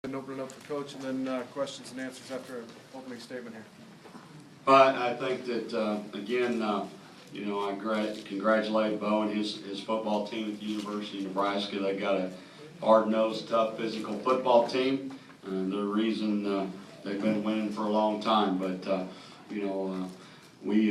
And open it up for Coach, and then questions and answers after an opening statement here. But I think that, again, you know, I congratulate Bo and his football team at the University of Nebraska. They got a hard-nosed, tough, physical football team. And the reason they've been winning for a long time. But, you know, we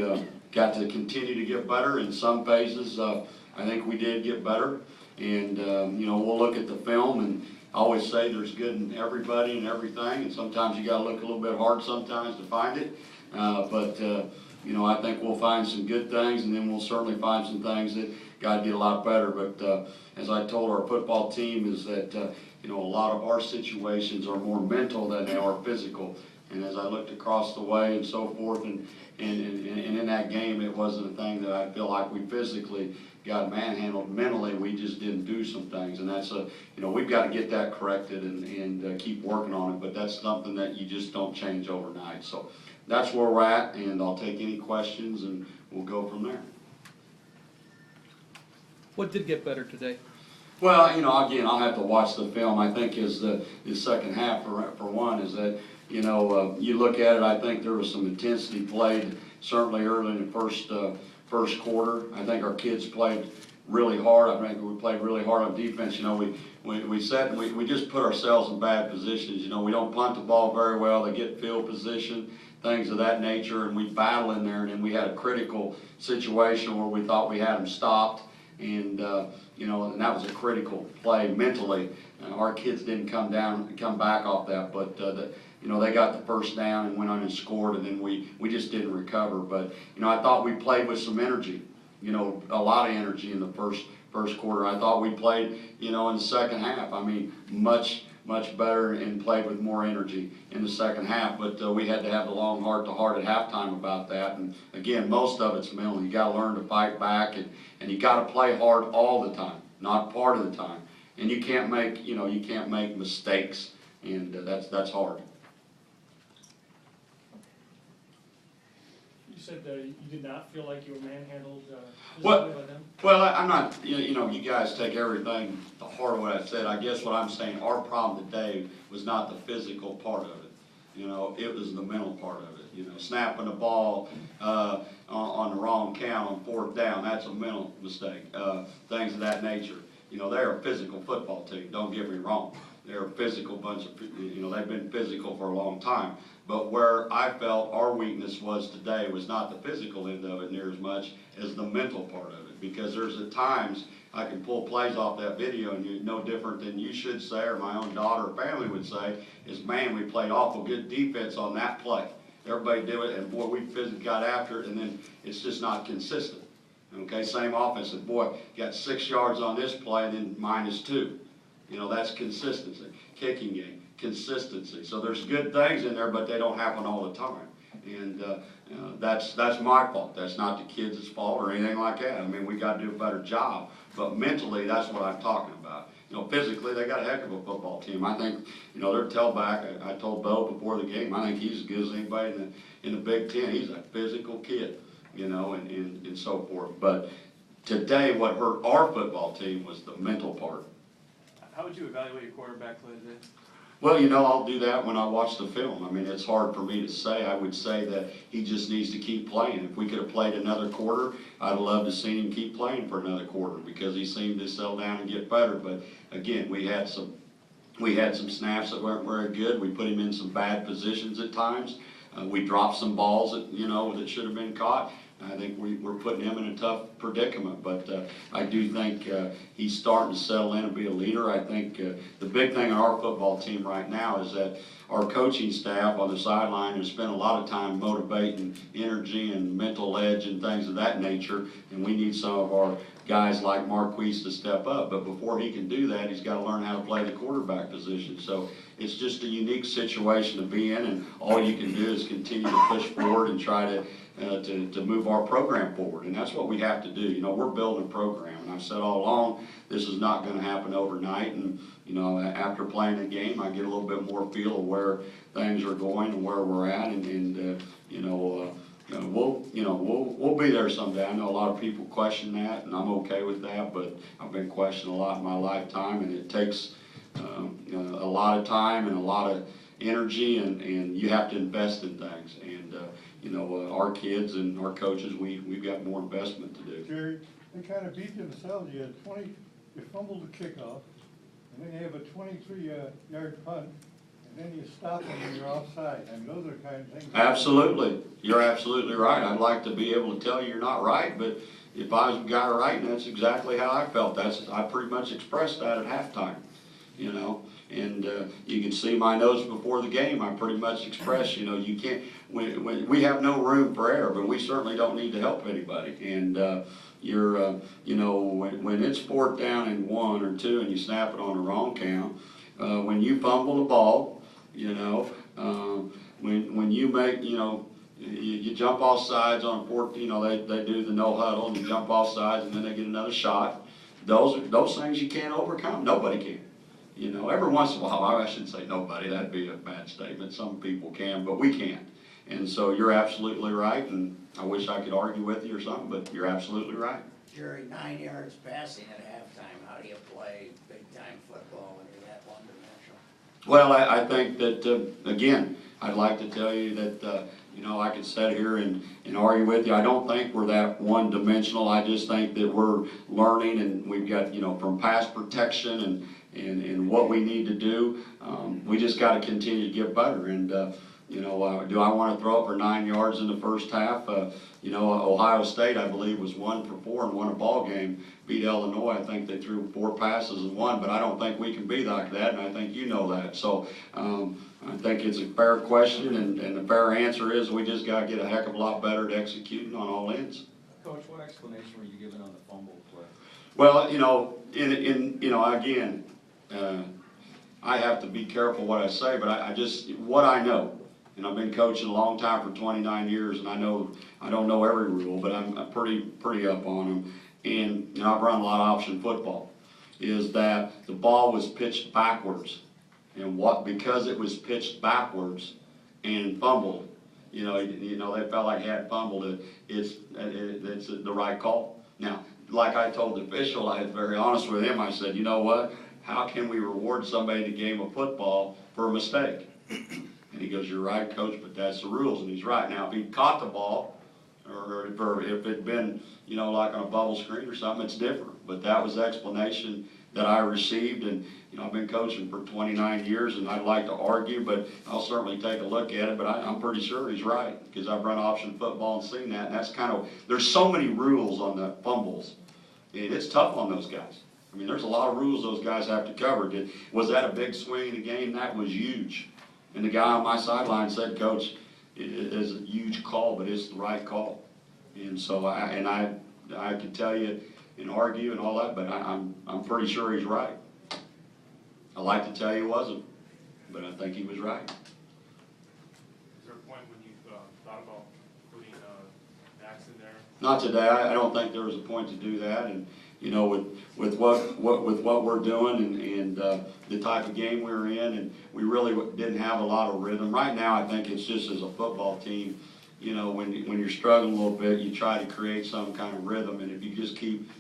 got to continue to get better. In some phases, I think we did get better. And, you know, we'll look at the film, and I always say there's good in everybody and everything. And sometimes you got to look a little bit hard sometimes to find it. But you know, I think we'll find some good things, and then we'll certainly find some things that got to get a lot better. But as I told our football team, is that you know, a lot of our situations are more mental than they are physical. And as I looked across the way and so forth, and in that game, it wasn't a thing that I feel like we physically got manhandled. Mentally, we just didn't do some things, and that's you know, we've got to get that corrected and keep working on it. But that's something that you just don't change overnight. So that's where we're at, and I'll take any questions, and we'll go from there. What did get better today? Well, you know, again, I'll have to watch the film. I think is the second half for one is that, you know, you look at it. I think there was some intensity played certainly early in the first quarter. I think our kids played really hard. I think we played really hard on defense. You know, we just put ourselves in bad positions. You know, we don't punt the ball very well. They get field position, things of that nature, and we battle in there. And then we had a critical situation where we thought we had them stopped, and you know, and that was a critical play mentally. Our kids didn't come back off that, but you know, they got the first down and went on and scored, and then we just didn't recover. But you know, I thought we played with some energy. You know, a lot of energy in the first quarter. I thought we played, you know, in the second half. I mean, much better, and played with more energy in the second half. But we had to have the long heart-to-heart at halftime about that. And again, most of it's mental. You got to learn to fight back, and you got to play hard all the time, not part of the time. And you can't make, you know, you can't make mistakes, and that's hard. You said you did not feel like you were manhandled Well, by them? Well, I'm not, you know, you guys take everything to heart of what I said. I guess what I'm saying, our problem today was not the physical part of it. You know, it was the mental part of it. You know, snapping the ball on the wrong count on fourth down, that's a mental mistake. Things of that nature. You know, they're a physical football team, don't get me wrong. They're a physical bunch of, you know, they've been physical for a long time. But where I felt our weakness was today was not the physical end of it near as much as the mental part of it. Because there's at times I can pull plays off that video, and you're no different than you should say, or my own daughter or family would say, is, man, we played awful good defense on that play. Everybody did it, and boy, we physically got after it, and then it's just not consistent. Okay, same offense, and boy, got 6 yards on this play, and then -2. You know, that's consistency. Kicking game, consistency. So there's good things in there, but they don't happen all the time. And that's my fault. That's not the kids' fault or anything like that. I mean, we got to do a better job. But mentally, that's what I'm talking about. You know, physically, they got a heck of a football team. I think, you know, their tailback, I told Bo before the game, I think he's as good as anybody in the Big Ten. He's a physical kid, you know, and so forth. But today, what hurt our football team was the mental part. How would you evaluate your quarterback play today? Well, you know, I'll do that when I watch the film. I mean, it's hard for me to say. I would say that he just needs to keep playing. If we could have played another quarter, I'd have loved to see him keep playing for another quarter, because he seemed to settle down and get better. But again, we had some snaps that weren't very good. We put him in some bad positions at times. We dropped some balls that, you know, that should have been caught. I think we're putting him in a tough predicament, but I do think he's starting to settle in and be a leader. I think the big thing on our football team right now is that our coaching staff on the sideline has spent a lot of time motivating energy and mental edge and things of that nature, and we need some of our guys like Marquise to step up. But before he can do that, he's got to learn how to play the quarterback position. So it's just a unique situation to be in, and all you can do is continue to push forward and try to move our program forward. And that's what we have to do. You know, we're building a program, and I've said all along, this is not going to happen overnight. And you know, after playing the game, I get a little bit more feel of where things are going and where we're at, and you know, we'll be there someday. I know a lot of people question that, and I'm okay with that. But I've been questioned a lot in my lifetime, and it takes a lot of time and a lot of energy, and you have to invest in things. And, our kids and our coaches, we've got more investment to do. Jerry, they kind of beat themselves. You had 20, you fumbled the kickoff, and then you have a 23-yard punt, and then you stop them and you're offside. I mean, those are the kind of things. Absolutely. You're absolutely right. I'd like to be able to tell you you're not right, but if I was a guy right, and that's exactly how I felt. I pretty much expressed that at halftime, and you can see my notes before the game. I pretty much expressed, you can't, when we have no room for error, but we certainly don't need to help anybody. And when it's 4th down and 1 or 2 and you snap it on the wrong count, when you fumble the ball, when you make, you jump off sides on 4th, they do the no huddle and you jump off sides and then they get another shot. Those things you can't overcome. Nobody can. Every once in a while, I shouldn't say nobody, that'd be a bad statement. Some people can, but we can't. And so you're absolutely right, and I wish I could argue with you or something, but you're absolutely right. Jerry, 9 yards passing at halftime, how do you play big-time football when you're that one-dimensional? Well, I think that, again, I'd like to tell you that, I could sit here and argue with you. I don't think we're that one-dimensional. I just think that we're learning, and we've got, from pass protection and what we need to do, we just got to continue to get better. And, do I want to throw up for 9 yards in the first half? Ohio State, I believe, was 1 for 4 and won a ball game. Beat Illinois. I think they threw 4 passes and won, but I don't think we can be like that, and I think you know that. So I think it's a fair question, and the fair answer is we just got to get a heck of a lot better at executing on all ends. Coach, what explanation were you given on the fumble play? Well, again, I have to be careful what I say, but I just, what I know, and I've been coaching a long time for 29 years, and I don't know every rule, but I'm pretty up on them. And I've run a lot of option football. Is that the ball was pitched backwards, and because it was pitched backwards and fumbled, they felt like he had fumbled it. It's the right call. Now, like I told the official, I was very honest with him. I said, you know what? How can we reward somebody in a game of football for a mistake? And he goes, you're right, Coach, but that's the rules. And he's right. Now, if he caught the ball, or if it'd been, like on a bubble screen or something, it's different. But that was the explanation that I received. And, I've been coaching for 29 years, and I'd like to argue, but I'll certainly take a look at it. But I'm pretty sure he's right, because I've run option football and seen that. And that's there's so many rules on the fumbles. And it's tough on those guys. I mean, there's a lot of rules those guys have to cover. Was that a big swing in the game? That was huge. And the guy on my sideline said, Coach, it is a huge call, but it's the right call. And so I could tell you and argue and all that, but I'm pretty sure he's right. I like to tell you he wasn't, but I think he was right. Is there a point when you thought about putting Max in there? Not today. I don't think there was a point to do that. And with what we're doing and the type of game we're in, and we really didn't have a lot of rhythm. Right now, I think it's just as a football team, when you're struggling a little bit, you try to create some kind of rhythm, and if you just keep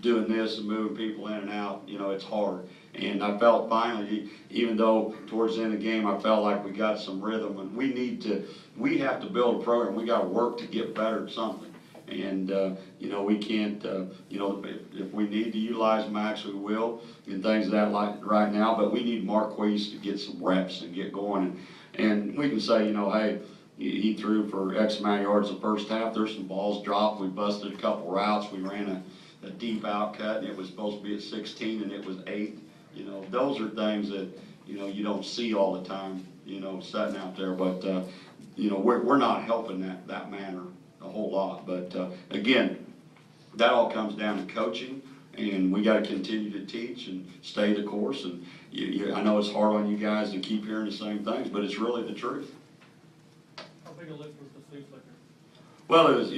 doing this and moving people in and out, it's hard. And I felt finally, even though towards the end of the game I felt like we got some rhythm, and we have to build a program. We got to work to get better at something. And, we can't, if we need to utilize Max, we will, and things of that like right now, but we need Marquise to get some reps and get going. And we can say, hey, he threw for X amount of yards the first half. There's some balls dropped. We busted a couple routes. We ran a deep out cut, and it was supposed to be at 16, and it was 8. Those are things that, you don't see all the time, sitting out there. But, we're not helping that manner a whole lot. But, again, that all comes down to coaching, and we got to continue to teach and stay the course. And I know it's hard on you guys to keep hearing the same things, but it's really the truth. How big a lift was the flea flicker? Well, it was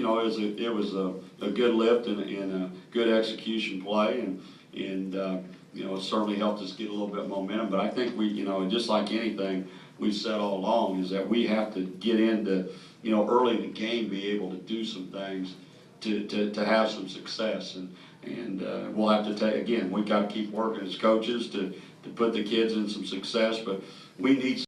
a good lift and a good execution play, and it certainly helped us get a little bit of momentum. But I think we, just like anything we've said all along, is that we have to get into, early in the game, be able to do some things to have some success, and we'll have to take, again, we've got to keep working as coaches to to put the kids in some success, but we need